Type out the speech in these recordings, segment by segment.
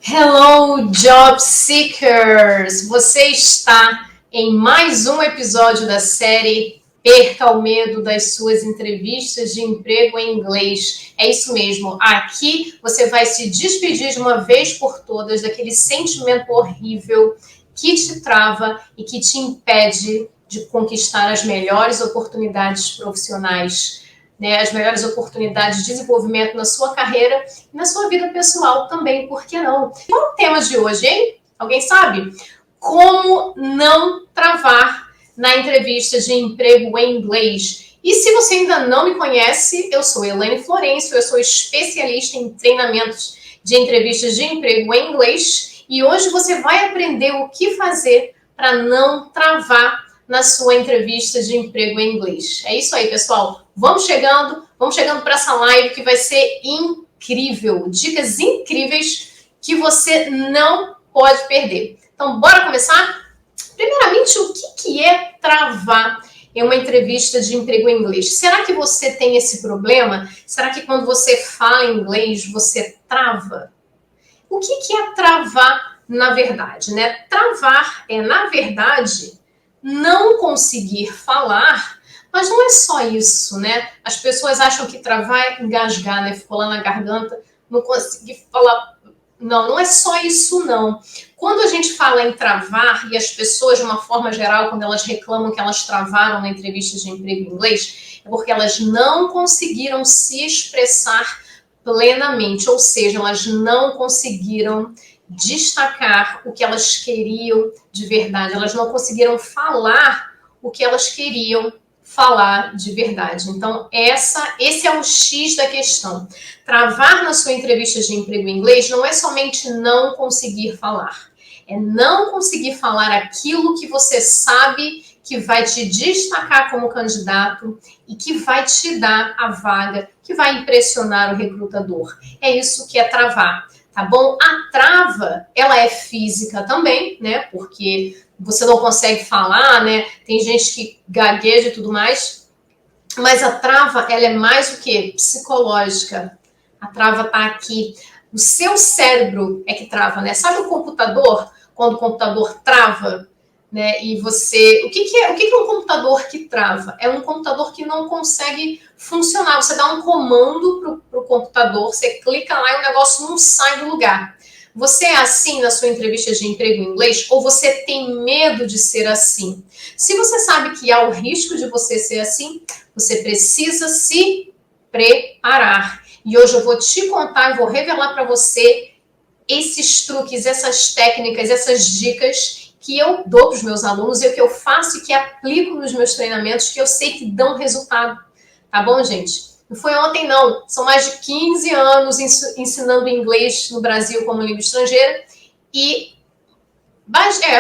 Hello, Job Seekers! Você está em mais um episódio da série Perca o Medo das Suas Entrevistas de Emprego em Inglês. É isso mesmo, aqui você vai se despedir de uma vez por todas daquele sentimento horrível que te trava e que te impede de conquistar as melhores oportunidades profissionais, né, as melhores oportunidades de desenvolvimento na sua carreira e na sua vida pessoal também, por que não? Qual é o tema de hoje, hein? Alguém sabe? Como não travar na entrevista de emprego em inglês. E se você ainda não me conhece, eu sou Elaine Florencio, eu sou especialista em treinamentos de entrevistas de emprego em inglês e hoje você vai aprender o que fazer para não travar na sua entrevista de emprego em inglês. É isso aí, pessoal. Vamos chegando para essa live que vai ser incrível. Dicas incríveis que você não pode perder. Então, bora começar? Primeiramente, o que é travar em uma entrevista de emprego em inglês? Será que você tem esse problema? Será que quando você fala inglês, você trava? O que é travar na verdade, né? Travar é, na verdade, não conseguir falar, mas não é só isso, né? As pessoas acham que travar é engasgar, né? Ficou lá na garganta, não conseguir falar. Não, não é só isso, não. Quando a gente fala em travar, e as pessoas, de uma forma geral, quando elas reclamam que elas travaram na entrevista de emprego em inglês, é porque elas não conseguiram se expressar plenamente, ou seja, elas não conseguiram destacar o que elas queriam de verdade, elas não conseguiram falar o que elas queriam falar de verdade. Então, esse é o X da questão. Travar na sua entrevista de emprego em inglês não é somente não conseguir falar, é não conseguir falar aquilo que você sabe que vai te destacar como candidato e que vai te dar a vaga, que vai impressionar o recrutador. É isso que é travar, tá bom? A trava, ela é física também, né? Porque você não consegue falar, né? Tem gente que gagueja e tudo mais, mas a trava, ela é mais o que? Psicológica. A trava tá aqui. O seu cérebro é que trava, né? Sabe o computador? Quando o computador trava, né? E você... O que é um computador que trava? É um computador que não consegue funcionar. Você dá um comando pro computador, você clica lá e o negócio não sai do lugar. Você é assim na sua entrevista de emprego em inglês ou você tem medo de ser assim? Se você sabe que há o risco de você ser assim, você precisa se preparar. E hoje eu vou te contar e vou revelar para você esses truques, essas técnicas, essas dicas que eu dou para os meus alunos e o que eu faço e que aplico nos meus treinamentos que eu sei que dão resultado. Tá bom, gente? Não foi ontem, não. São mais de 15 anos ensinando inglês no Brasil como língua estrangeira e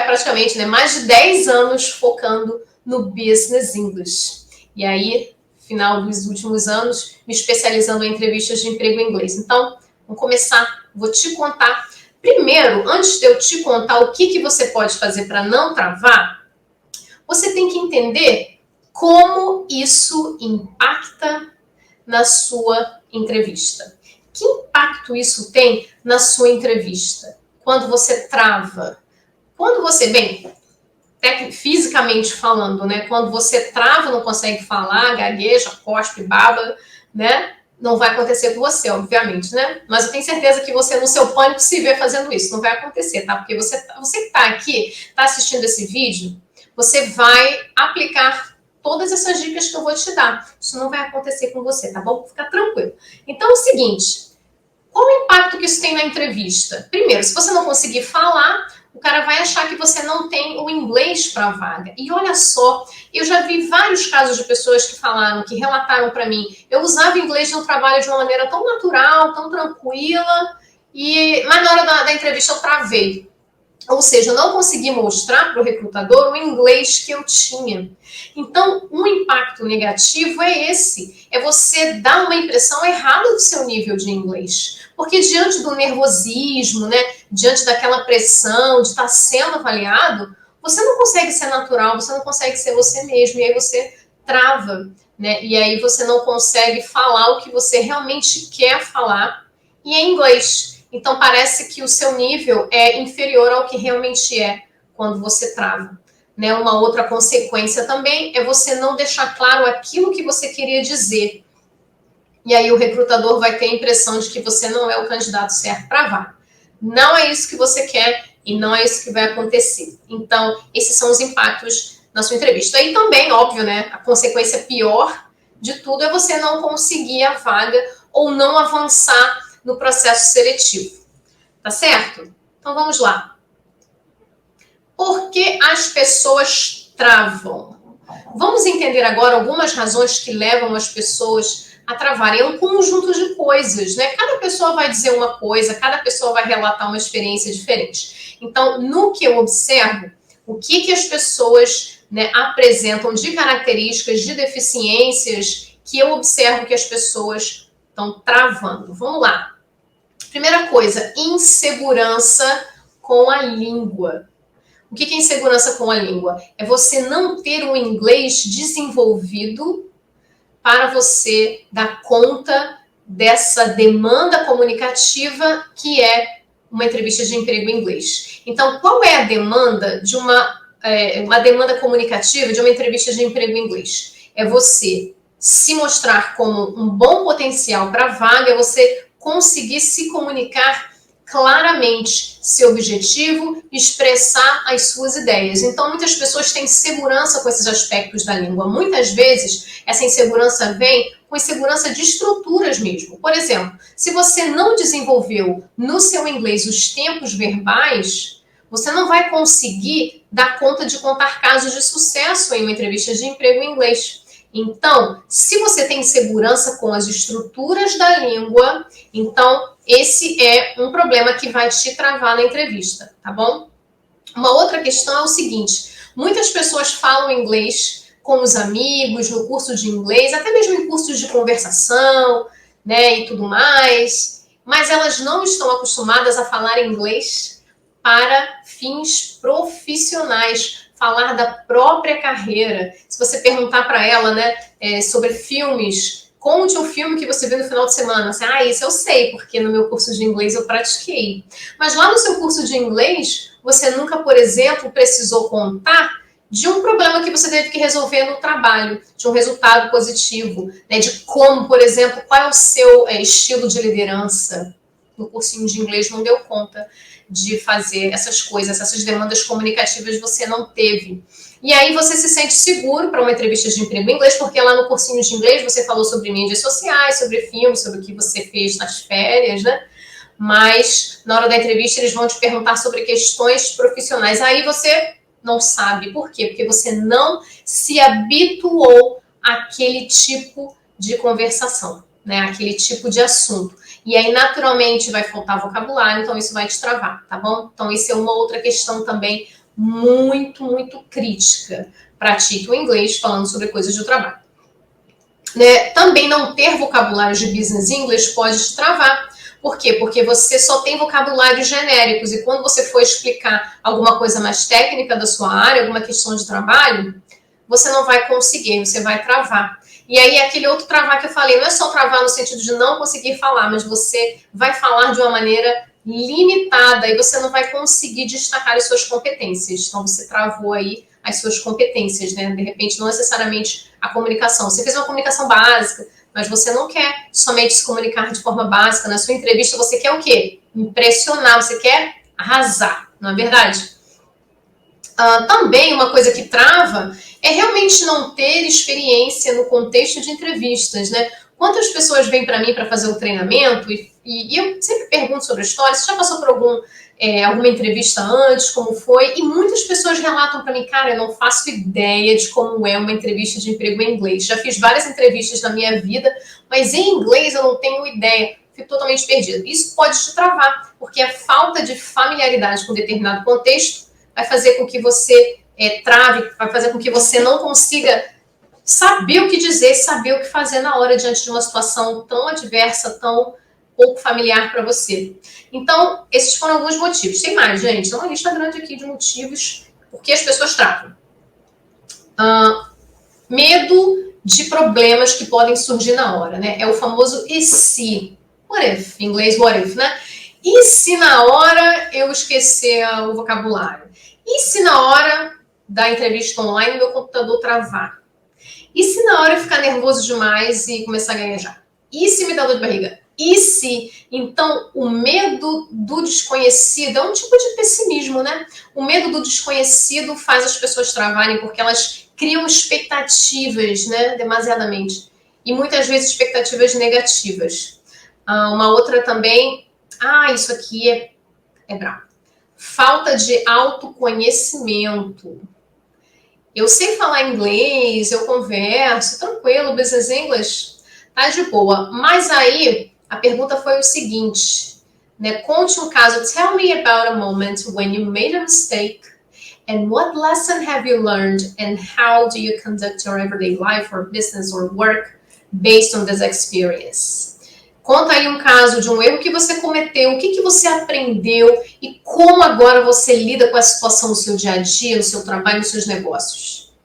praticamente, né, mais de 10 anos focando no Business English. E aí, final dos últimos anos, me especializando em entrevistas de emprego em inglês. Então, vamos começar. Vou te contar. Primeiro, antes de eu te contar o que você pode fazer para não travar, você tem que entender como isso impacta na sua entrevista. Que impacto isso tem na sua entrevista? Quando você trava? Quando você, fisicamente falando, né? Quando você trava, não consegue falar, gagueja, cospe, baba, né? Não vai acontecer com você, obviamente, né? Mas eu tenho certeza que você, no seu pânico, se vê fazendo isso. Não vai acontecer, tá? Porque você que tá aqui, tá assistindo esse vídeo, você vai aplicar todas essas dicas que eu vou te dar. Isso não vai acontecer com você, tá bom? Fica tranquilo. Então é o seguinte, qual o impacto que isso tem na entrevista? Primeiro, se você não conseguir falar, o cara vai achar que você não tem o inglês para a vaga. E olha só, eu já vi vários casos de pessoas que falaram, que relataram para mim, eu usava inglês no trabalho de uma maneira tão natural, tão tranquila, mas na hora da entrevista eu travei. Ou seja, eu não consegui mostrar para o recrutador o inglês que eu tinha. Então, um impacto negativo é esse. É você dar uma impressão errada do seu nível de inglês. Porque diante do nervosismo, né, diante daquela pressão de estar sendo avaliado, você não consegue ser natural, você não consegue ser você mesmo. E aí você trava, né? E aí você não consegue falar o que você realmente quer falar. E em inglês. Então parece que o seu nível é inferior ao que realmente é quando você trava. Né? Uma outra consequência também é você não deixar claro aquilo que você queria dizer. E aí o recrutador vai ter a impressão de que você não é o candidato certo para a vaga. Não é isso que você quer e não é isso que vai acontecer. Então, esses são os impactos na sua entrevista. E também, óbvio, né, a consequência pior de tudo é você não conseguir a vaga ou não avançar no processo seletivo. Tá certo? Então, vamos lá. Por que as pessoas travam? Vamos entender agora algumas razões que levam as pessoas a travarem. É um conjunto de coisas, né? Cada pessoa vai dizer uma coisa, cada pessoa vai relatar uma experiência diferente. Então, no que eu observo, o que as pessoas, né, apresentam de características, de deficiências, que eu observo que as pessoas estão travando. Vamos lá. Primeira coisa, insegurança com a língua. O que é insegurança com a língua? É você não ter um inglês desenvolvido para você dar conta dessa demanda comunicativa que é uma entrevista de emprego em inglês. Então, qual é a demanda de uma demanda comunicativa de uma entrevista de emprego em inglês? É você se mostrar como um bom potencial para a vaga, é você conseguir se comunicar claramente seu objetivo, expressar as suas ideias. Então, muitas pessoas têm insegurança com esses aspectos da língua. Muitas vezes, essa insegurança vem com insegurança de estruturas mesmo. Por exemplo, se você não desenvolveu no seu inglês os tempos verbais, você não vai conseguir dar conta de contar casos de sucesso em uma entrevista de emprego em inglês. Então, se você tem insegurança com as estruturas da língua, então esse é um problema que vai te travar na entrevista, tá bom? Uma outra questão é o seguinte: muitas pessoas falam inglês com os amigos, no curso de inglês, até mesmo em cursos de conversação, né, e tudo mais, mas elas não estão acostumadas a falar inglês para fins profissionais, falar da própria carreira. Se você perguntar para ela, né, sobre filmes, conte um filme que você viu no final de semana. Assim, isso eu sei, porque no meu curso de inglês eu pratiquei. Mas lá no seu curso de inglês, você nunca, por exemplo, precisou contar de um problema que você teve que resolver no trabalho, de um resultado positivo, né, de como, por exemplo, qual é o seu estilo de liderança. No cursinho de inglês não deu conta de fazer essas coisas, essas demandas comunicativas você não teve. E aí você se sente seguro para uma entrevista de emprego em inglês, porque lá no cursinho de inglês você falou sobre mídias sociais, sobre filmes, sobre o que você fez nas férias, né? Mas na hora da entrevista eles vão te perguntar sobre questões profissionais. Aí você não sabe. Por quê? Porque você não se habituou àquele tipo de conversação, né? Aquele tipo de assunto. E aí, naturalmente, vai faltar vocabulário, então isso vai te travar, tá bom? Então, isso é uma outra questão também muito, muito crítica. Pratique o inglês falando sobre coisas do trabalho. Né? Também não ter vocabulário de business English pode te travar. Por quê? Porque você só tem vocabulários genéricos e quando você for explicar alguma coisa mais técnica da sua área, alguma questão de trabalho, você não vai conseguir, você vai travar. E aí, aquele outro travar que eu falei, não é só travar no sentido de não conseguir falar, mas você vai falar de uma maneira limitada e você não vai conseguir destacar as suas competências. Então, você travou aí as suas competências, né? De repente, não necessariamente a comunicação. Você fez uma comunicação básica, mas você não quer somente se comunicar de forma básica. Na sua entrevista, você quer o quê? Impressionar, você quer arrasar, não é verdade? Também uma coisa que trava é realmente não ter experiência no contexto de entrevistas, né? Quantas pessoas vêm para mim para fazer o treinamento e eu sempre pergunto sobre a história, você já passou por alguma entrevista antes, como foi? E muitas pessoas relatam para mim, cara, eu não faço ideia de como é uma entrevista de emprego em inglês. Já fiz várias entrevistas na minha vida, mas em inglês eu não tenho ideia. Fico totalmente perdida. Isso pode te travar, porque a falta de familiaridade com determinado contexto vai fazer com que você trave, vai fazer com que você não consiga saber o que dizer, saber o que fazer na hora diante de uma situação tão adversa, tão pouco familiar para você. Então, esses foram alguns motivos. Tem mais, gente. É uma lista grande aqui de motivos por que as pessoas travam. Medo de problemas que podem surgir na hora, né? É o famoso e se. What if? Em inglês, what if, né? E se na hora eu esquecer o vocabulário? E se na hora da entrevista online meu computador travar? E se na hora eu ficar nervoso demais e começar a gaguejar? E se me dá dor de barriga? E se? Então, o medo do desconhecido é um tipo de pessimismo, né? O medo do desconhecido faz as pessoas travarem porque elas criam expectativas, né? Demasiadamente. E muitas vezes expectativas negativas. Uma outra também. Isso aqui é brabo. Falta de autoconhecimento. Eu sei falar inglês, eu converso, tranquilo, business English, tá de boa. Mas aí, a pergunta foi o seguinte, né? Conte um caso, tell me about a moment when you made a mistake and what lesson have you learned and how do you conduct your everyday life or business or work based on this experience? Conta aí um caso de um erro que você cometeu, o que você aprendeu e como agora você lida com a situação no seu dia a dia, no seu trabalho, nos seus negócios.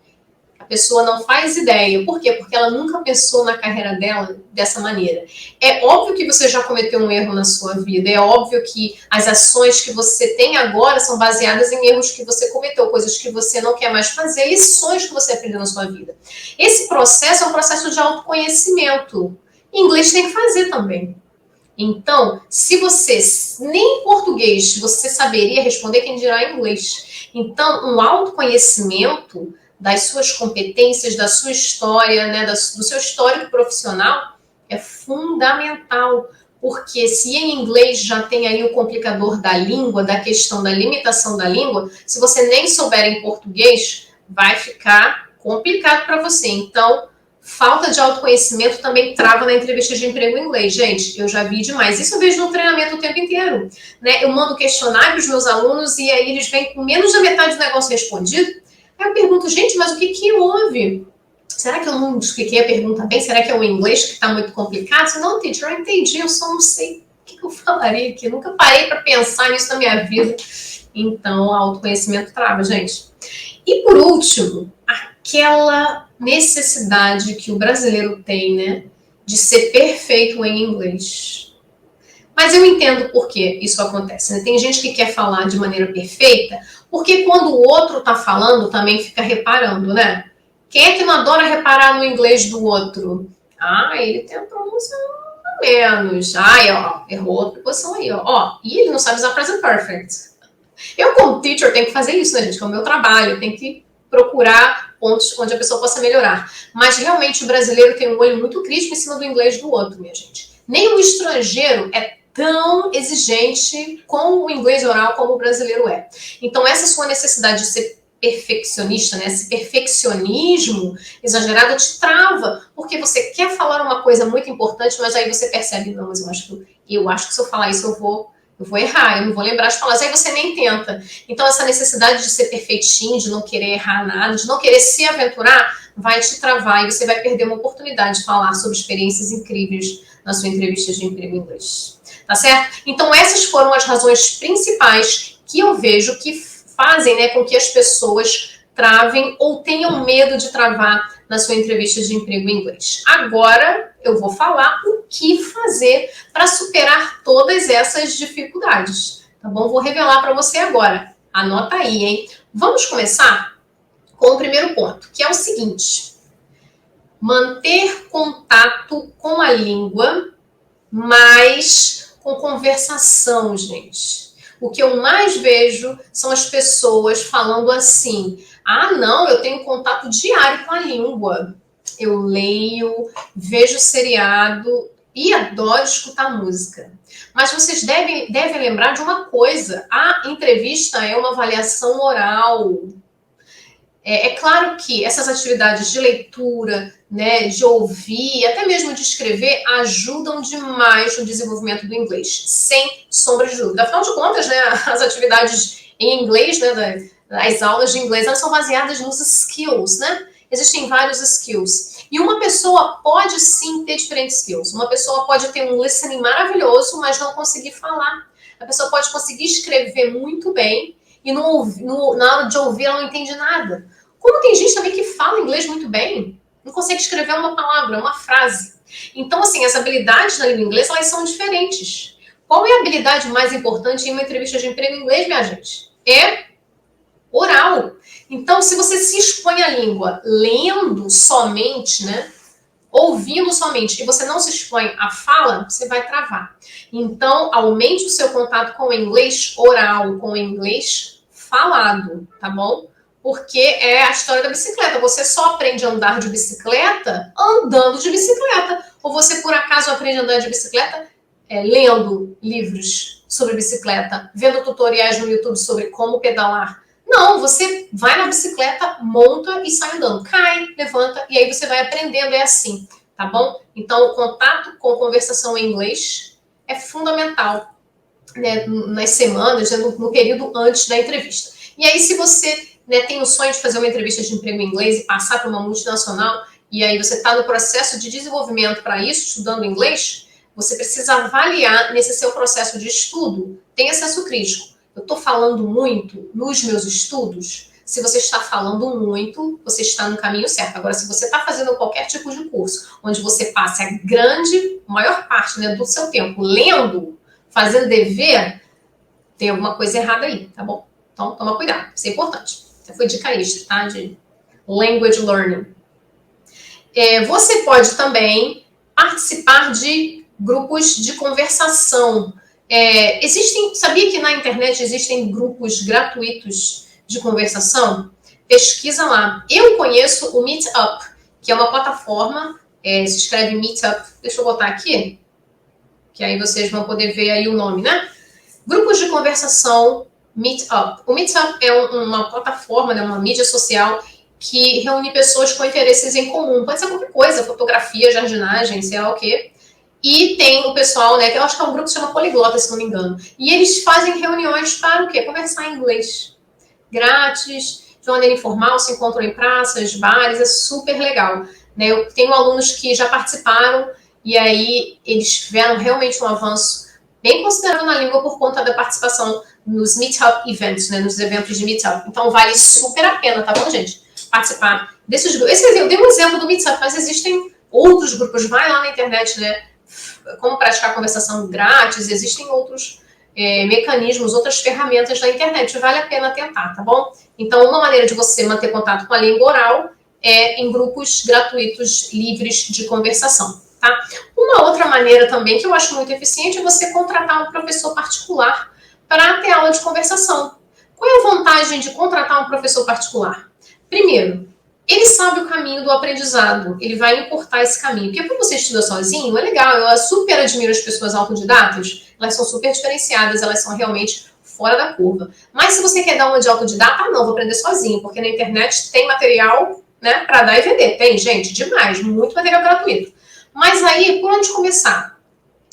A pessoa não faz ideia. Por quê? Porque ela nunca pensou na carreira dela dessa maneira. É óbvio que você já cometeu um erro na sua vida, é óbvio que as ações que você tem agora são baseadas em erros que você cometeu, coisas que você não quer mais fazer, lições que você aprendeu na sua vida. Esse processo é um processo de autoconhecimento. Em inglês tem que fazer também. Então, se você nem em português você saberia responder, quem dirá em inglês. Então, um autoconhecimento das suas competências, da sua história, né, do seu histórico profissional é fundamental. Porque se em inglês já tem aí o complicador da língua, da questão da limitação da língua, se você nem souber em português, vai ficar complicado para você. Então, falta de autoconhecimento também trava na entrevista de emprego em inglês. Gente, eu já vi demais. Isso eu vejo no treinamento o tempo inteiro. Né? Eu mando questionário para os meus alunos e aí eles vêm com menos da metade do negócio respondido. Aí eu pergunto, gente, mas o que houve? Será que eu não expliquei a pergunta bem? Será que é o inglês que está muito complicado? Não, teacher, eu entendi, eu só não sei o que eu falaria aqui. Eu nunca parei para pensar nisso na minha vida. Então, o autoconhecimento trava, gente. E por último, aquela necessidade que o brasileiro tem, né, de ser perfeito em inglês. Mas eu entendo por que isso acontece. Né? Tem gente que quer falar de maneira perfeita, porque quando o outro está falando, também fica reparando, né? Quem é que não adora reparar no inglês do outro? Ele tem a pronúncia menos. Errou a preposição aí, ó. E ele não sabe usar present perfect. Eu, como teacher, tenho que fazer isso, né, gente? Que é o meu trabalho. Eu tenho que procurar pontos onde a pessoa possa melhorar. Mas, realmente, o brasileiro tem um olho muito crítico em cima do inglês do outro, minha gente. Nem o estrangeiro é tão exigente com o inglês oral como o brasileiro é. Então, essa sua necessidade de ser perfeccionista, né? Esse perfeccionismo exagerado te trava, porque você quer falar uma coisa muito importante, mas aí você percebe, não, mas eu acho que se eu falar isso eu vou errar, eu não vou lembrar as palavras, aí você nem tenta. Então, essa necessidade de ser perfeitinho, de não querer errar nada, de não querer se aventurar, vai te travar e você vai perder uma oportunidade de falar sobre experiências incríveis na sua entrevista de emprego em inglês. Tá certo? Então, essas foram as razões principais que eu vejo que fazem, né, com que as pessoas travem ou tenham medo de travar na sua entrevista de emprego em inglês. Agora, eu vou falar o que fazer para superar todas essas dificuldades, tá bom? Vou revelar para você agora. Anota aí, hein? Vamos começar com o primeiro ponto, que é o seguinte: manter contato com a língua, mas com conversação, gente. O que eu mais vejo são as pessoas falando assim: não, eu tenho contato diário com a língua. Eu leio, vejo seriado e adoro escutar música. Mas vocês devem lembrar de uma coisa: a entrevista é uma avaliação oral. É claro que essas atividades de leitura, né, de ouvir, até mesmo de escrever, ajudam demais no desenvolvimento do inglês, sem sombra de dúvida. Afinal de contas, né, as atividades em inglês, né, as aulas de inglês, elas são baseadas nos skills, né? Existem vários skills. E uma pessoa pode sim ter diferentes skills. Uma pessoa pode ter um listening maravilhoso, mas não conseguir falar. A pessoa pode conseguir escrever muito bem, e na hora de ouvir ela não entende nada. Como tem gente também que fala inglês muito bem, não consegue escrever uma palavra, uma frase. Então, assim, as habilidades na língua inglesa, elas são diferentes. Qual é a habilidade mais importante em uma entrevista de emprego em inglês, minha gente? É oral. Então, se você se expõe à língua lendo somente, né? Ouvindo somente, e você não se expõe à fala, você vai travar. Então, aumente o seu contato com o inglês oral, com o inglês falado, tá bom? Porque é a história da bicicleta. Você só aprende a andar de bicicleta andando de bicicleta. Ou você, por acaso, aprende a andar de bicicleta lendo livros sobre bicicleta, vendo tutoriais no YouTube sobre como pedalar. Não, você vai na bicicleta, monta e sai andando. Cai, levanta e aí você vai aprendendo, é assim, tá bom? Então, o contato com conversação em inglês é fundamental, né, nas semanas, né, no período antes da entrevista. E aí, se você, né, tem o sonho de fazer uma entrevista de emprego em inglês e passar para uma multinacional, e aí você está no processo de desenvolvimento para isso, estudando inglês, você precisa avaliar nesse seu processo de estudo, tem acesso crítico. Eu estou falando muito nos meus estudos? Se você está falando muito, você está no caminho certo. Agora, se você está fazendo qualquer tipo de curso, onde você passa a maior parte, né, do seu tempo lendo, fazendo dever, tem alguma coisa errada aí, tá bom? Então, toma cuidado, isso é importante. Essa foi dica extra, tá? De language learning. Você pode também participar de grupos de conversação. Sabia que na internet existem grupos gratuitos de conversação? Pesquisa lá. Eu conheço o Meetup, que é uma plataforma, se escreve Meetup, deixa eu botar aqui, que aí vocês vão poder ver aí o nome, né? Grupos de conversação Meetup. O Meetup é uma plataforma, né, uma mídia social que reúne pessoas com interesses em comum. Pode ser qualquer coisa, fotografia, jardinagem, sei lá o quê. E tem o pessoal, né, que eu acho que é um grupo que se chama Poliglota, se não me engano. E eles fazem reuniões para o quê? Conversar em inglês. Grátis, de maneira informal, se encontram em praças, bares, é super legal. Né? Eu tenho alunos que já participaram e aí eles tiveram realmente um avanço bem considerável na língua por conta da participação nos Meetup Events, né, nos eventos de Meetup. Então vale super a pena, tá bom, gente? Participar desses grupos. Eu dei um exemplo do Meetup, mas existem outros grupos. Vai lá na internet, né? Como praticar conversação grátis, existem outros mecanismos, outras ferramentas na internet, vale a pena tentar, tá bom? Então, uma maneira de você manter contato com a língua oral é em grupos gratuitos, livres de conversação, tá? Uma outra maneira também, que eu acho muito eficiente, é você contratar um professor particular para ter aula de conversação. Qual é a vantagem de contratar um professor particular? Primeiro, ele sabe o caminho do aprendizado, ele vai encurtar esse caminho. Porque quando você estuda sozinho, é legal, eu super admiro as pessoas autodidatas, elas são super diferenciadas, elas são realmente fora da curva. Mas se você quer dar uma de autodidata, não, vou aprender sozinho, porque na internet tem material, né, para dar e vender. Tem, gente, demais, muito material gratuito. Mas aí, por onde começar?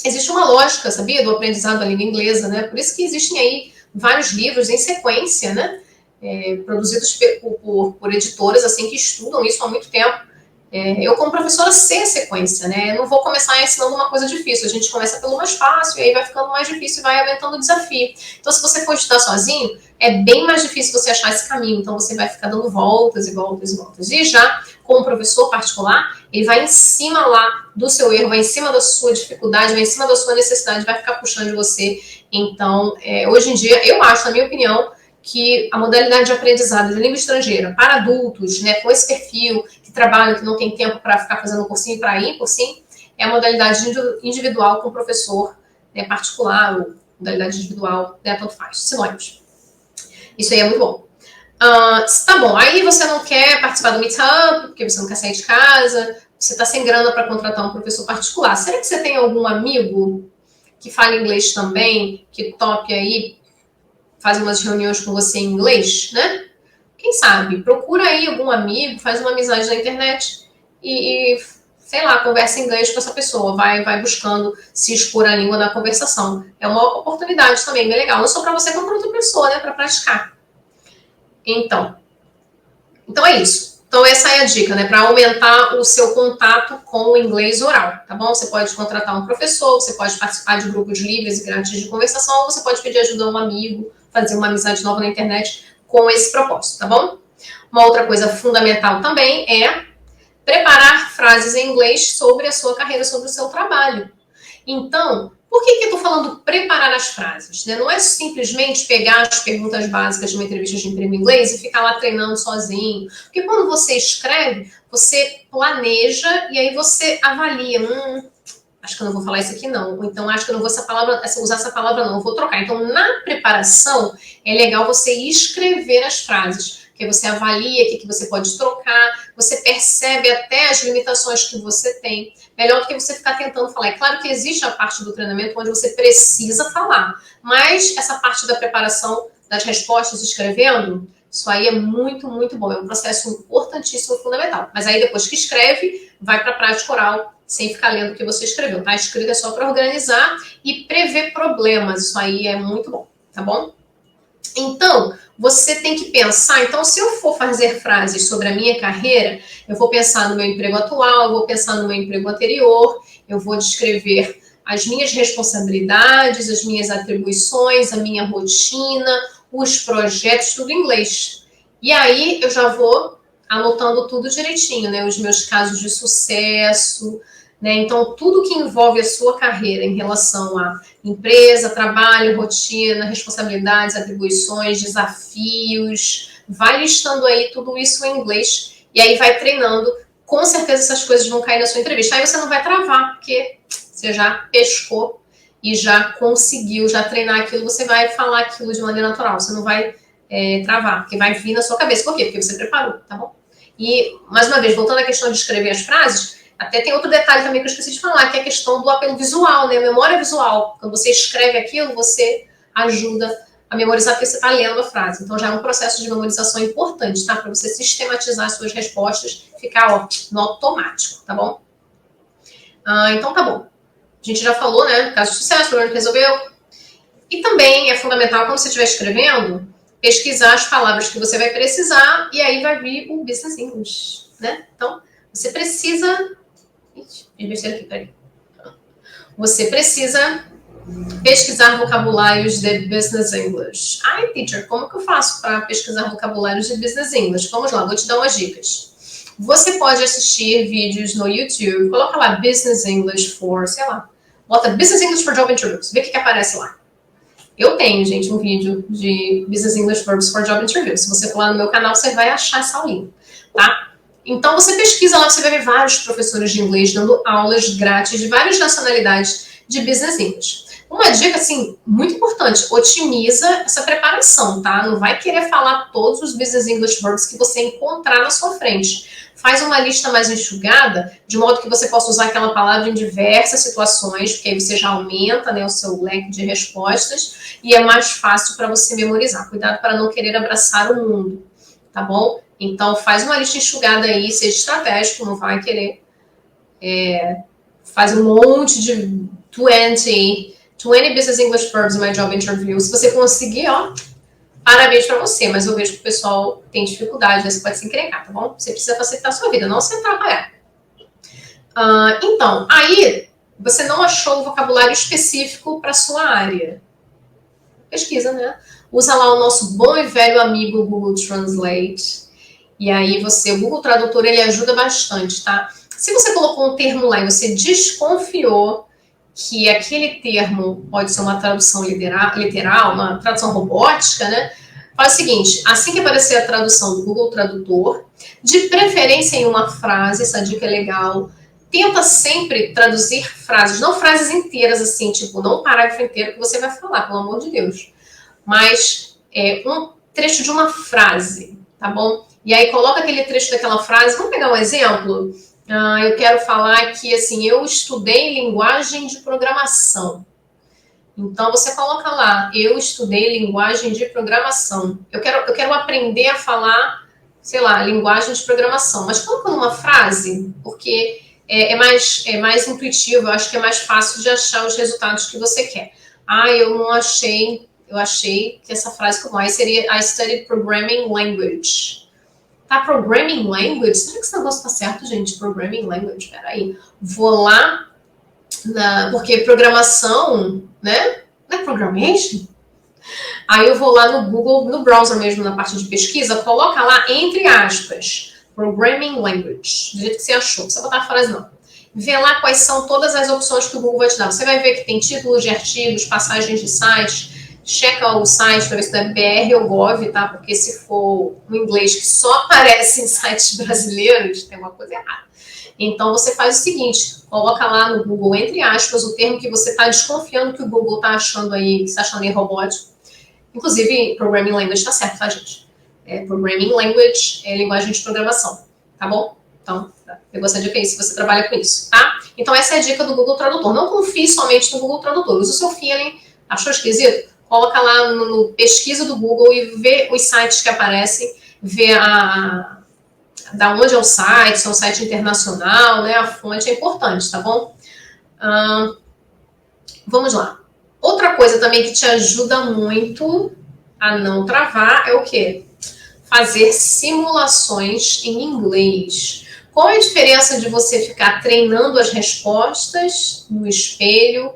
Existe uma lógica, sabia, do aprendizado da língua inglesa, né? Por isso que existem aí vários livros em sequência, né? Produzidos por editoras assim que estudam isso há muito tempo. Eu, como professora, sei a sequência, né? Eu não vou começar ensinando uma coisa difícil. A gente começa pelo mais fácil e aí vai ficando mais difícil e vai aumentando o desafio. Então, se você for estudar sozinho, é bem mais difícil você achar esse caminho. Então, você vai ficar dando voltas e voltas e voltas. E já com um professor particular, ele vai em cima lá do seu erro, vai em cima da sua dificuldade, vai em cima da sua necessidade, vai ficar puxando de você. Então, hoje em dia, eu acho, na minha opinião, que a modalidade de aprendizado de língua estrangeira para adultos, né, com esse perfil, que trabalham, que não tem tempo para ficar fazendo cursinho para ir, cursinho, é a modalidade individual com professor, né, particular, ou modalidade individual, né, tanto faz, sinônimos. Isso aí é muito bom. Tá bom, aí você não quer participar do Meetup, porque você não quer sair de casa, você está sem grana para contratar um professor particular. Será que você tem algum amigo que fala inglês também, que tope aí fazer umas reuniões com você em inglês, né? Quem sabe? Procura aí algum amigo, faz uma amizade na internet e sei lá, conversa em inglês com essa pessoa. Vai buscando se expor a língua na conversação. É uma oportunidade também, bem legal. Não só para você, como para outra pessoa, né? Para praticar. Então é isso. Então essa é a dica, né? Para aumentar o seu contato com o inglês oral, tá bom? Você pode contratar um professor, você pode participar de grupos livres e grátis de conversação, ou você pode pedir ajuda a um amigo, fazer uma amizade nova na internet com esse propósito, tá bom? Uma outra coisa fundamental também é preparar frases em inglês sobre a sua carreira, sobre o seu trabalho. Então, Por que eu tô falando preparar as frases? Né? Não é simplesmente pegar as perguntas básicas de uma entrevista de emprego em inglês e ficar lá treinando sozinho. Porque quando você escreve, você planeja e aí você avalia. Acho que eu não vou falar isso aqui não. Ou então acho que eu não vou usar essa palavra não, eu vou trocar. Então, na preparação, é legal você escrever as frases. Porque você avalia o que você pode trocar, você percebe até as limitações que você tem. Melhor do que você ficar tentando falar. É claro que existe a parte do treinamento onde você precisa falar. Mas essa parte da preparação das respostas escrevendo, isso aí é muito, muito bom. É um processo importantíssimo, fundamental. Mas aí depois que escreve, vai para a prática oral, sem ficar lendo o que você escreveu, tá? Escrita é só para organizar e prever problemas. Isso aí é muito bom, tá bom? Então, você tem que pensar, então se eu for fazer frases sobre a minha carreira, eu vou pensar no meu emprego atual, eu vou pensar no meu emprego anterior, eu vou descrever as minhas responsabilidades, as minhas atribuições, a minha rotina, os projetos, tudo em inglês. E aí eu já vou anotando tudo direitinho, né? Os meus casos de sucesso, né? Então, tudo que envolve a sua carreira em relação a empresa, trabalho, rotina, responsabilidades, atribuições, desafios, vai listando aí tudo isso em inglês e aí vai treinando. Com certeza essas coisas vão cair na sua entrevista. Aí você não vai travar, porque você já pescou e já conseguiu já treinar aquilo, você vai falar aquilo de maneira natural. Você não vai travar, porque vai vir na sua cabeça. Por quê? Porque você preparou, tá bom? E, mais uma vez, voltando à questão de escrever as frases, até tem outro detalhe também que eu esqueci de falar, que é a questão do apelo visual, né? A memória visual. Quando você escreve aquilo, você ajuda a memorizar porque você está lendo a frase. Então já é um processo de memorização importante, tá? Para você sistematizar as suas respostas, ficar ó, no automático, tá bom? Então tá bom. A gente já falou, né? Caso de sucesso, problema que resolveu. E também é fundamental, quando você estiver escrevendo, pesquisar as palavras que você vai precisar e aí vai vir o Business English, né? Então, você precisa... aqui, peraí. Você precisa pesquisar vocabulários de Business English. Ai, teacher, como que eu faço para pesquisar vocabulários de Business English? Vamos lá, vou te dar umas dicas. Você pode assistir vídeos no YouTube, coloca lá Business English for, sei lá, bota Business English for Job Interviews, vê o que aparece lá. Eu tenho, gente, um vídeo de Business English Verbs for Job Interviews. Se você for lá no meu canal, você vai achar essa aulinha, tá? Então, você pesquisa lá, você vai ver vários professores de inglês dando aulas grátis de várias nacionalidades de Business English. Uma dica, assim, muito importante, otimiza essa preparação, tá? Não vai querer falar todos os Business English Verbs que você encontrar na sua frente. Faz uma lista mais enxugada, de modo que você possa usar aquela palavra em diversas situações, porque aí você já aumenta, né, o seu leque de respostas e é mais fácil para você memorizar. Cuidado para não querer abraçar o mundo, tá bom? Então, faz uma lista enxugada aí, seja estratégico, não vai querer faz um monte de 20 Business English Verbs in my job interview. Se você conseguir, ó, parabéns para você, mas eu vejo que o pessoal tem dificuldade, né? Você pode se encrencar, tá bom? Você precisa facilitar a sua vida, não se atrapalhar. Então, aí você não achou o vocabulário específico para sua área. Pesquisa, né? Usa lá o nosso bom e velho amigo Google Translate. E aí o Google Tradutor, ele ajuda bastante, tá? Se você colocou um termo lá e você desconfiou que aquele termo pode ser uma tradução literal, uma tradução robótica, né? Faz o seguinte, assim que aparecer a tradução do Google Tradutor, de preferência em uma frase, essa dica é legal, tenta sempre traduzir frases, não frases inteiras assim, tipo, não um parágrafo inteiro que você vai falar, pelo amor de Deus, mas um trecho de uma frase, tá bom? E aí coloca aquele trecho daquela frase, vamos pegar um exemplo? Eu quero falar que, assim, eu estudei linguagem de programação. Então, você coloca lá, eu estudei linguagem de programação. Eu quero aprender a falar, sei lá, linguagem de programação. Mas coloca numa frase, porque é mais intuitivo, eu acho que é mais fácil de achar os resultados que você quer. Eu não achei, eu achei que essa frase como aí seria I studied programming language. Tá, programming language? Será que esse negócio tá certo, gente? Programming language, peraí. Vou lá, porque programação, né? Não é programmation? Aí eu vou lá no Google, no browser mesmo, na parte de pesquisa, coloca lá, entre aspas, programming language. Do jeito que você achou, não precisa botar a frase não. vê lá quais são todas as opções que o Google vai te dar. Você vai ver que tem títulos de artigos, passagens de sites, checa o site para ver se é BR ou Gov, tá? Porque se for um inglês que só aparece em sites brasileiros, tem uma coisa errada. Então, você faz o seguinte, coloca lá no Google, entre aspas, o termo que você está desconfiando que o Google está achando aí, que está achando em robótico. Inclusive, Programming Language está certo, tá, gente? Programming Language é linguagem de programação, tá bom? Então, eu gostaria de ver se você trabalha com isso, tá? Então, essa é a dica do Google Tradutor. Não confie somente no Google Tradutor. Use o seu feeling. Achou esquisito? Coloca lá no pesquisa do Google e vê os sites que aparecem, vê da onde é o site, se é um site internacional, né? A fonte é importante, tá bom? Vamos lá. Outra coisa também que te ajuda muito a não travar é o quê? Fazer simulações em inglês. Qual é a diferença de você ficar treinando as respostas no espelho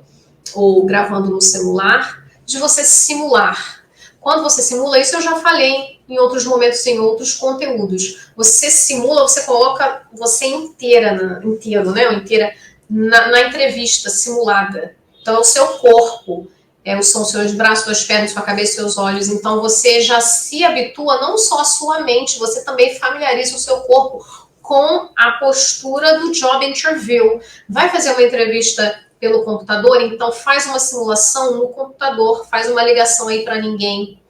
ou gravando no celular, de você simular? Quando você simula, isso eu já falei em outros momentos, em outros conteúdos. Você simula, você coloca você inteira na entrevista simulada. Então, é o seu corpo, são seus braços, suas pernas, sua cabeça, seus olhos. Então, você já se habitua, não só a sua mente, você também familiariza o seu corpo com a postura do job interview. Vai fazer uma entrevista pelo computador, então faz uma simulação no computador, faz uma ligação aí para ninguém,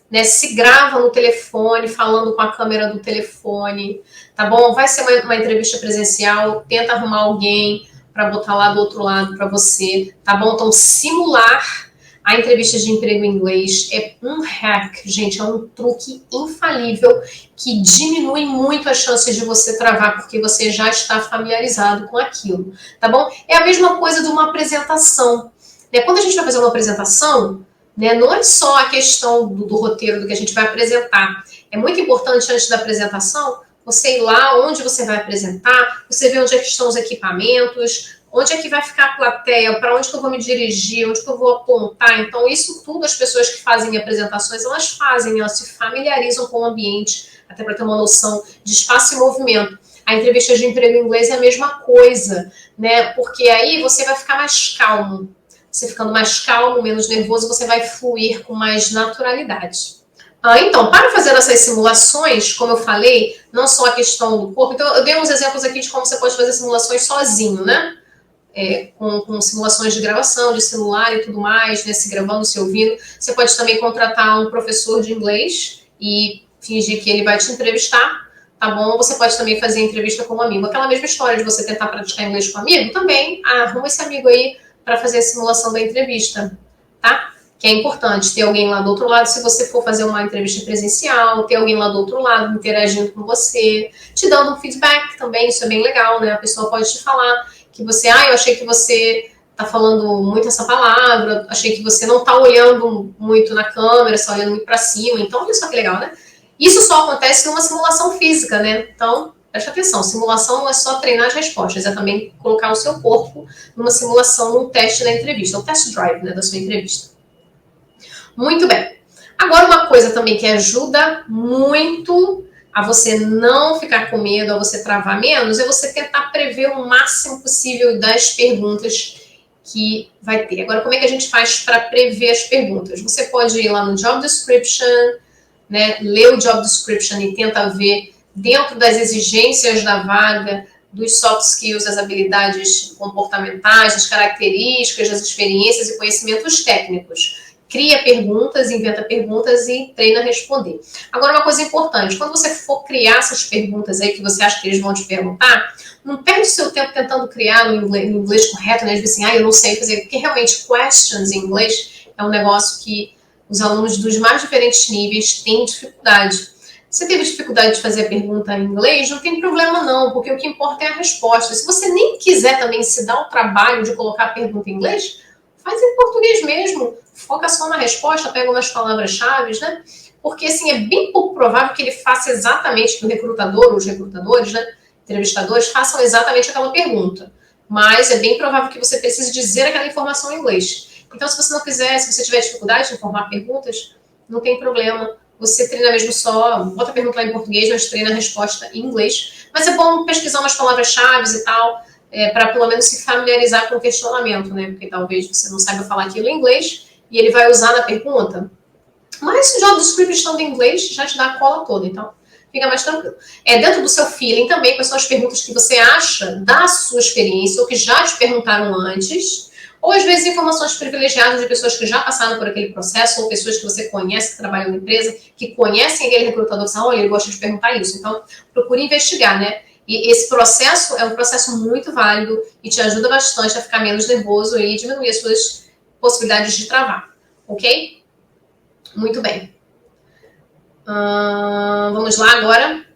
né? Se grava no telefone, falando com a câmera do telefone, tá bom? Vai ser uma entrevista presencial, tenta arrumar alguém para botar lá do outro lado para você, tá bom? Então, simular a entrevista de emprego em inglês é um hack, gente, é um truque infalível que diminui muito as chances de você travar, porque você já está familiarizado com aquilo, tá bom? É a mesma coisa de uma apresentação, né? Quando a gente vai fazer uma apresentação, né, não é só a questão do roteiro, do que a gente vai apresentar. É muito importante, antes da apresentação, você ir lá onde você vai apresentar, você ver onde é que estão os equipamentos, onde é que vai ficar a plateia, para onde que eu vou me dirigir, onde que eu vou apontar. Então, isso tudo as pessoas que fazem apresentações, elas fazem, elas se familiarizam com o ambiente, até para ter uma noção de espaço e movimento. A entrevista de emprego em inglês é a mesma coisa, né? Porque aí você vai ficar mais calmo. Você ficando mais calmo, menos nervoso, você vai fluir com mais naturalidade. Então, para fazer essas simulações, como eu falei, não só a questão do corpo, então eu dei uns exemplos aqui de como você pode fazer simulações sozinho, né? Com simulações de gravação, de celular e tudo mais, né? Se gravando, se ouvindo. Você pode também contratar um professor de inglês e fingir que ele vai te entrevistar, tá bom? Você pode também fazer entrevista com um amigo. Aquela mesma história de você tentar praticar inglês com um amigo, também arruma esse amigo aí para fazer a simulação da entrevista, tá? Que é importante ter alguém lá do outro lado, se você for fazer uma entrevista presencial, ter alguém lá do outro lado interagindo com você, te dando um feedback também, isso é bem legal, né? A pessoa pode te falar que você, eu achei que você tá falando muito essa palavra, achei que você não tá olhando muito na câmera, só olhando muito para cima, então olha só que legal, né? Isso só acontece numa simulação física, né? Então, preste atenção, simulação não é só treinar as respostas, é também colocar o seu corpo numa simulação, num teste na entrevista, um test drive, né, da sua entrevista. Muito bem. Agora, uma coisa também que ajuda muito a você não ficar com medo, a você travar menos, é você tentar prever o máximo possível das perguntas que vai ter. Agora, como é que a gente faz para prever as perguntas? Você pode ir lá no Job Description, né, ler o Job Description e tenta ver dentro das exigências da vaga, dos soft skills, das habilidades comportamentais, das características, das experiências e conhecimentos técnicos. Cria perguntas, inventa perguntas e treina a responder. Agora, uma coisa importante, quando você for criar essas perguntas aí que você acha que eles vão te perguntar, não perde o seu tempo tentando criar no inglês correto, né? Assim, eu não sei fazer, porque realmente questions em inglês é um negócio que os alunos dos mais diferentes níveis têm dificuldade. Se teve dificuldade de fazer a pergunta em inglês, não tem problema não, porque o que importa é a resposta. Se você nem quiser também se dar o trabalho de colocar a pergunta em inglês, faz em português mesmo, foca só na resposta, pega umas palavras-chave, né? Porque, assim, é bem pouco provável que ele faça exatamente, que o recrutador, os recrutadores, né, entrevistadores, façam exatamente aquela pergunta. Mas é bem provável que você precise dizer aquela informação em inglês. Então, se você não quiser, se você tiver dificuldade de formar perguntas, não tem problema. Você treina mesmo só, bota a pergunta lá em português, mas treina a resposta em inglês. Mas é bom pesquisar umas palavras-chave e tal, para pelo menos se familiarizar com o questionamento, né? Porque talvez você não saiba falar aquilo em inglês e ele vai usar na pergunta. Mas se o job description estando em inglês, já te dá a cola toda, então fica mais tranquilo. Dentro do seu feeling também, quais são as perguntas que você acha da sua experiência ou que já te perguntaram antes, ou às vezes informações privilegiadas de pessoas que já passaram por aquele processo, ou pessoas que você conhece, que trabalham na empresa, que conhecem aquele recrutador, que falam, olha, ele gosta de perguntar isso. Então, procure investigar, né? E esse processo é um processo muito válido e te ajuda bastante a ficar menos nervoso e diminuir as suas possibilidades de travar, ok? Muito bem. Vamos lá agora.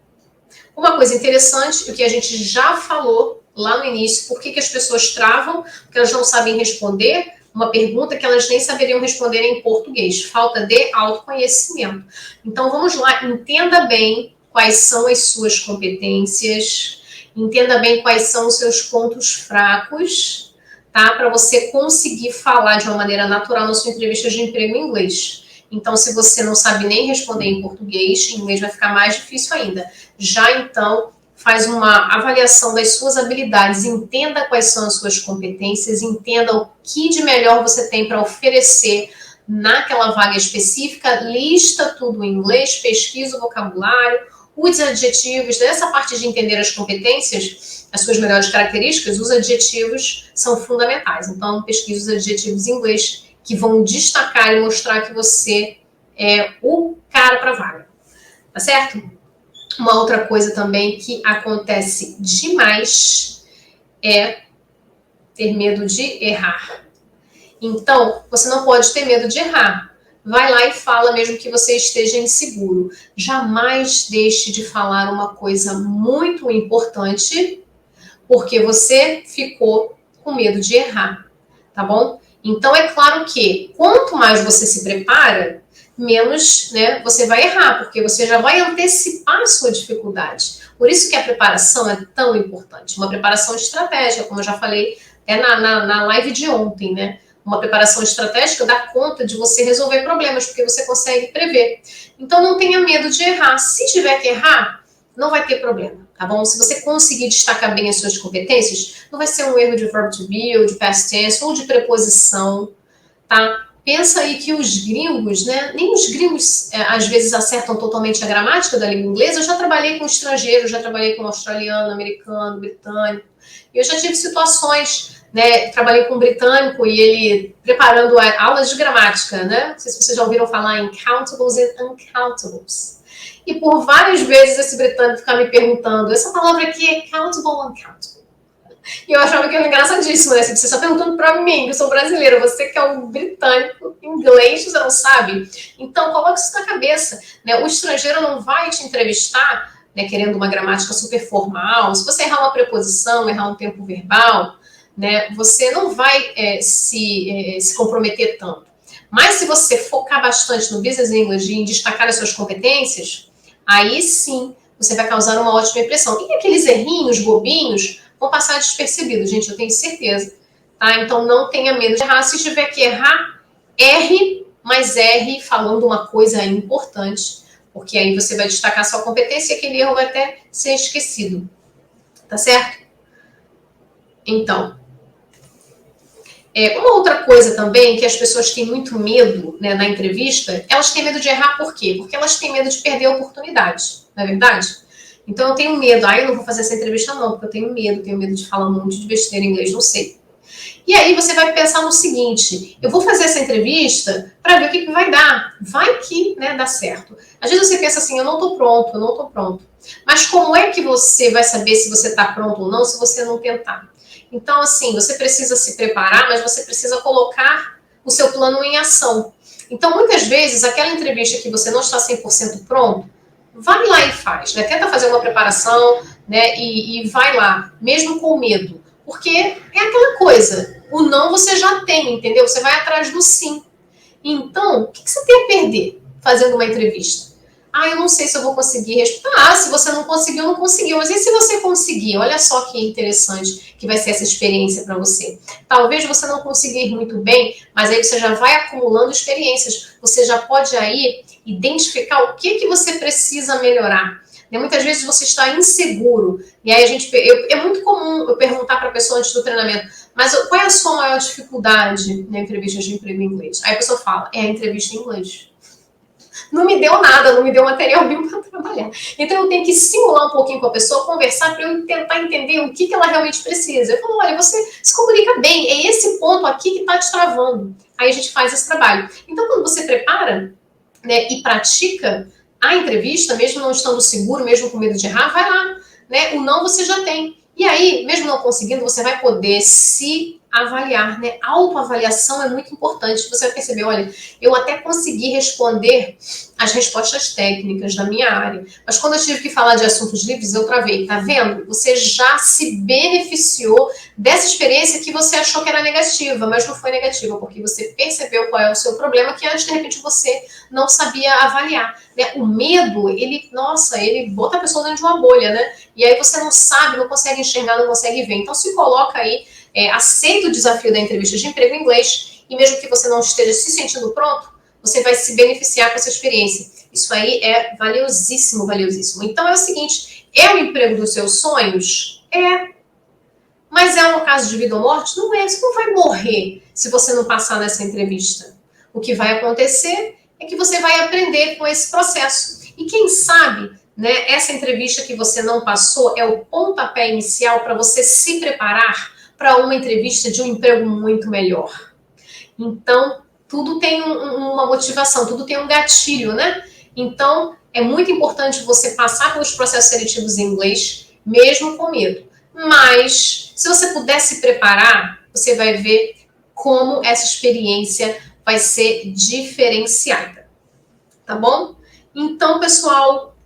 Uma coisa interessante, o que a gente já falou lá no início, por que as pessoas travam? Porque elas não sabem responder uma pergunta que elas nem saberiam responder em português. Falta de autoconhecimento. Então, vamos lá. Entenda bem quais são as suas competências. Entenda bem quais são os seus pontos fracos, tá? Para você conseguir falar de uma maneira natural na sua entrevista de emprego em inglês. Então, se você não sabe nem responder em português, em inglês vai ficar mais difícil ainda. Já então, faz uma avaliação das suas habilidades, entenda quais são as suas competências, entenda o que de melhor você tem para oferecer naquela vaga específica, lista tudo em inglês, pesquisa o vocabulário, os adjetivos, nessa parte de entender as competências, as suas melhores características, os adjetivos são fundamentais. Então, pesquisa os adjetivos em inglês que vão destacar e mostrar que você é o cara para a vaga. Tá certo? Uma outra coisa também que acontece demais é ter medo de errar. Então, você não pode ter medo de errar. Vai lá e fala mesmo que você esteja inseguro. Jamais deixe de falar uma coisa muito importante porque você ficou com medo de errar, tá bom? Então, é claro que quanto mais você se prepara, menos, né, você vai errar, porque você já vai antecipar a sua dificuldade. Por isso que a preparação é tão importante. Uma preparação estratégica, como eu já falei na live de ontem, né? Uma preparação estratégica dá conta de você resolver problemas, porque você consegue prever. Então, não tenha medo de errar. Se tiver que errar, não vai ter problema, tá bom? Se você conseguir destacar bem as suas competências, não vai ser um erro de verb to be, ou de past tense, ou de preposição, tá? Pensa aí que os gringos, né? Nem os gringos às vezes acertam totalmente a gramática da língua inglesa. Eu já trabalhei com estrangeiro, já trabalhei com australiano, americano, britânico. E eu já tive situações, né? Trabalhei com um britânico e ele preparando aulas de gramática, né? Não sei se vocês já ouviram falar em countables e uncountables. E por várias vezes esse britânico ficava me perguntando, essa palavra aqui é countable ou uncountable? E eu achava que era engraçadíssimo, né? Você está perguntando para mim, que eu sou brasileira, você que é um britânico, inglês, você não sabe? Então, coloque isso na cabeça, né? O estrangeiro não vai te entrevistar, né, querendo uma gramática super formal. Se você errar uma preposição, errar um tempo verbal, né, você não vai se comprometer tanto. Mas se você focar bastante no business English e em destacar as suas competências, aí sim você vai causar uma ótima impressão. E aqueles errinhos bobinhos vão passar despercebidos, gente, eu tenho certeza. Tá? Então não tenha medo de errar. Se tiver que errar, erre, mas erre falando uma coisa importante, porque aí você vai destacar a sua competência e aquele erro vai até ser esquecido. Tá certo? Então, uma outra coisa também que as pessoas têm muito medo, né, na entrevista, elas têm medo de errar por quê? Porque elas têm medo de perder a oportunidade, não é verdade? Então eu tenho medo, eu não vou fazer essa entrevista não, porque eu tenho medo de falar um monte de besteira em inglês, não sei. E aí você vai pensar no seguinte, eu vou fazer essa entrevista para ver o que vai dar. Vai que, né, dá certo. Às vezes você pensa assim, eu não estou pronto. Mas como é que você vai saber se você está pronto ou não se você não tentar? Então, assim, você precisa se preparar, mas você precisa colocar o seu plano em ação. Então, muitas vezes, aquela entrevista que você não está 100% pronto, vai lá e faz, né? Tenta fazer uma preparação, né? E vai lá, mesmo com medo. Porque é aquela coisa, o não você já tem, entendeu? Você vai atrás do sim. Então, o que você tem a perder fazendo uma entrevista? Eu não sei se eu vou conseguir responder. Se você não conseguiu, não conseguiu. Mas e se você conseguir? Olha só que interessante que vai ser essa experiência para você. Talvez você não consiga ir muito bem, mas aí você já vai acumulando experiências. Você já pode aí identificar o que você precisa melhorar. né? Muitas vezes você está inseguro. E aí é muito comum eu perguntar para a pessoa antes do treinamento, mas qual é a sua maior dificuldade na entrevista de emprego em inglês? Aí a pessoa fala, é a entrevista em inglês. Não me deu nada, não me deu material nenhum para trabalhar. Então eu tenho que simular um pouquinho com a pessoa, conversar para eu tentar entender o que ela realmente precisa. Eu falo, olha, você se comunica bem, é esse ponto aqui que está te travando. Aí a gente faz esse trabalho. Então quando você prepara, né, e pratica a entrevista, mesmo não estando seguro, mesmo com medo de errar, vai lá, né? O não você já tem. E aí, mesmo não conseguindo, você vai poder se avaliar, né? Autoavaliação é muito importante. Você vai perceber, olha, eu até consegui responder as respostas técnicas da minha área, mas quando eu tive que falar de assuntos livres, eu travei. Tá vendo? Você já se beneficiou dessa experiência que você achou que era negativa, mas não foi negativa, porque você percebeu qual é o seu problema que antes, de repente, você não sabia avaliar. Né? O medo, ele bota a pessoa dentro de uma bolha, né? E aí você não sabe, não consegue enxergar, não consegue ver. Então se coloca aí, aceita o desafio da entrevista de emprego em inglês, e mesmo que você não esteja se sentindo pronto, você vai se beneficiar com essa experiência. Isso aí é valiosíssimo, valiosíssimo. Então é o seguinte, é o emprego dos seus sonhos? É. Mas é um caso de vida ou morte? Não é. Você não vai morrer se você não passar nessa entrevista. O que vai acontecer é que você vai aprender com esse processo. E quem sabe, né, essa entrevista que você não passou é o pontapé inicial para você se preparar para uma entrevista de um emprego muito melhor. Então, tudo tem uma motivação, tudo tem um gatilho, né? Então, é muito importante você passar pelos processos seletivos em inglês, mesmo com medo. Mas, se você puder se preparar, você vai ver como essa experiência vai ser diferenciada. Tá bom? Então, pessoal,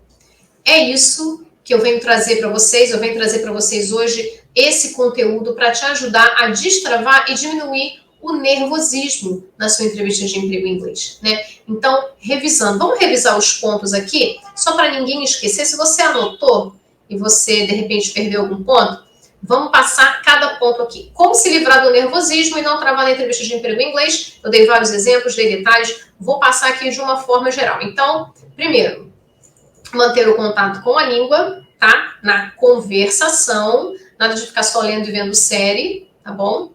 é isso que eu venho trazer para vocês. Eu venho trazer para vocês hoje esse conteúdo para te ajudar a destravar e diminuir o nervosismo na sua entrevista de emprego em inglês, né? Então, revisando. Vamos revisar os pontos aqui, só para ninguém esquecer. Se você anotou e você, de repente, perdeu algum ponto, vamos passar cada ponto aqui. Como se livrar do nervosismo e não travar na entrevista de emprego em inglês. Eu dei vários exemplos, dei detalhes. Vou passar aqui de uma forma geral. Então, primeiro, manter o contato com a língua, tá? Na conversação. Nada de ficar só lendo e vendo série, tá bom?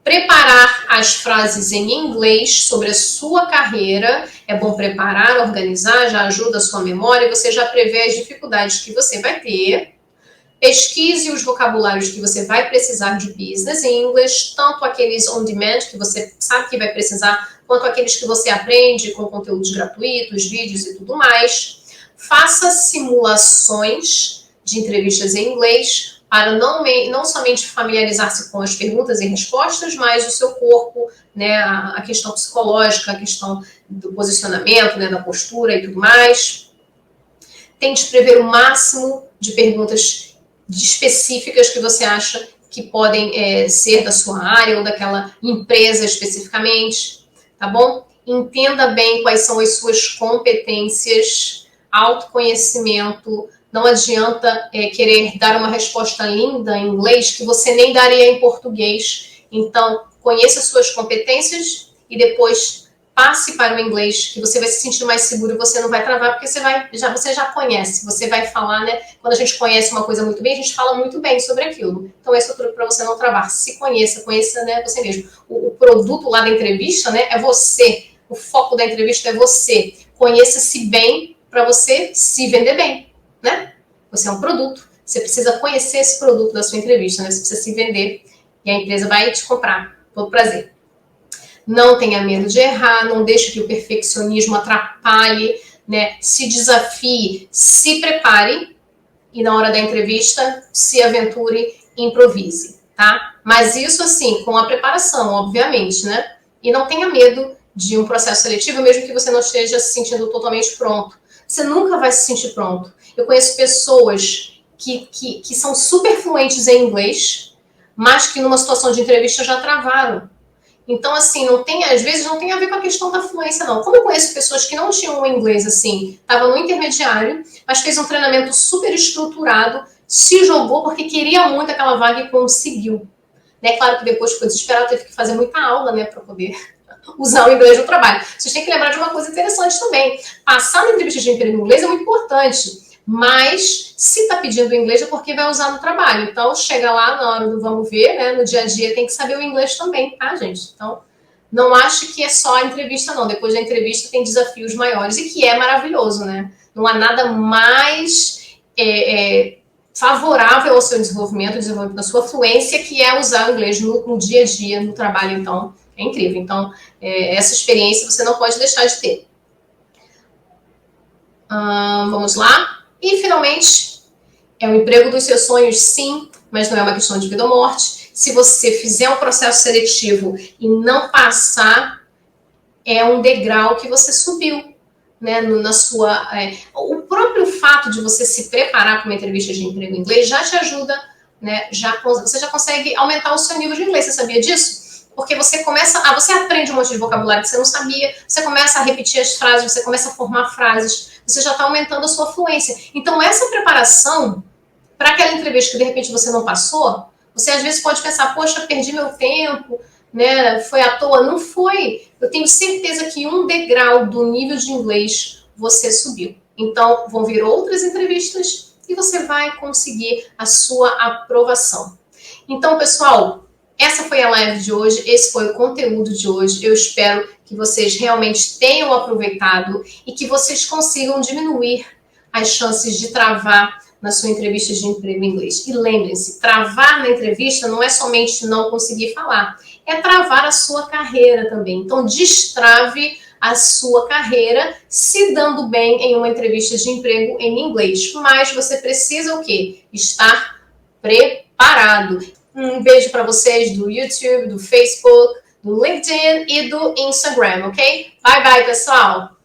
Preparar as frases em inglês sobre a sua carreira. É bom preparar, organizar, já ajuda a sua memória e você já prevê as dificuldades que você vai ter. Pesquise os vocabulários que você vai precisar de business English, tanto aqueles on demand, que você sabe que vai precisar, quanto aqueles que você aprende com conteúdos gratuitos, vídeos e tudo mais. Faça simulações de entrevistas em inglês, para não somente familiarizar-se com as perguntas e respostas, mas o seu corpo, né, a questão psicológica, a questão do posicionamento, né, da postura e tudo mais. Tente prever o máximo de perguntas específicas que você acha que podem ser da sua área ou daquela empresa especificamente, tá bom? Entenda bem quais são as suas competências, autoconhecimento. Não adianta querer dar uma resposta linda em inglês que você nem daria em português. Então, conheça suas competências e depois passe para o inglês, que você vai se sentir mais seguro e você não vai travar, porque você já conhece, você vai falar, né? Quando a gente conhece uma coisa muito bem, a gente fala muito bem sobre aquilo. Então, esse é o truque para você não travar. Se conheça, né, você mesmo. O produto lá da entrevista, né, é você. O foco da entrevista é você. Conheça-se bem para você se vender bem, né? Você é um produto, você precisa conhecer esse produto da sua entrevista, né? Você precisa se vender e a empresa vai te comprar, todo prazer. Não tenha medo de errar, não deixe que o perfeccionismo atrapalhe, né? Se desafie, se prepare e na hora da entrevista se aventure e improvise, tá? Mas isso assim, com a preparação, obviamente, né? E não tenha medo de um processo seletivo, mesmo que você não esteja se sentindo totalmente pronto. Você nunca vai se sentir pronto. Eu conheço pessoas que são super fluentes em inglês, mas que numa situação de entrevista já travaram. Então, assim, às vezes não tem a ver com a questão da fluência, não. Como eu conheço pessoas que não tinham um inglês, assim, estavam no intermediário, mas fez um treinamento super estruturado, se jogou porque queria muito aquela vaga e conseguiu. Né? Claro que depois ficou desesperado, teve que fazer muita aula, né, para poder usar o inglês no trabalho. Vocês têm que lembrar de uma coisa interessante também. Passar na entrevista de emprego em inglês é muito importante, Mas, se está pedindo inglês é porque vai usar no trabalho. Então, chega lá na hora do vamos ver, né? No dia a dia tem que saber o inglês também, tá, gente? Então, não acho que é só a entrevista, não. Depois da entrevista tem desafios maiores e que é maravilhoso, né? Não há nada mais favorável ao seu desenvolvimento da sua fluência, que é usar o inglês no dia a dia, no trabalho. Então, é incrível. Então, essa experiência você não pode deixar de ter. Vamos lá. E, finalmente, é o emprego dos seus sonhos, sim, mas não é uma questão de vida ou morte. Se você fizer um processo seletivo e não passar, é um degrau que você subiu, né, o próprio fato de você se preparar para uma entrevista de emprego em inglês já te ajuda, né, você já consegue aumentar o seu nível de inglês. Você sabia disso? Porque você você aprende um monte de vocabulário que você não sabia, você começa a repetir as frases, você começa a formar frases, você já está aumentando a sua fluência. Então, essa preparação para aquela entrevista que de repente você não passou, você às vezes pode pensar, poxa, perdi meu tempo, né? Foi à toa. Não foi. Eu tenho certeza que um degrau do nível de inglês você subiu. Então, vão vir outras entrevistas e você vai conseguir a sua aprovação. Então, pessoal, essa foi a live de hoje, esse foi o conteúdo de hoje. Eu espero que vocês realmente tenham aproveitado e que vocês consigam diminuir as chances de travar na sua entrevista de emprego em inglês. E lembrem-se, travar na entrevista não é somente não conseguir falar, é travar a sua carreira também. Então, destrave a sua carreira se dando bem em uma entrevista de emprego em inglês. Mas você precisa o quê? Estar preparado. Um beijo para vocês do YouTube, do Facebook, do LinkedIn e do Instagram, ok? Bye, bye, pessoal!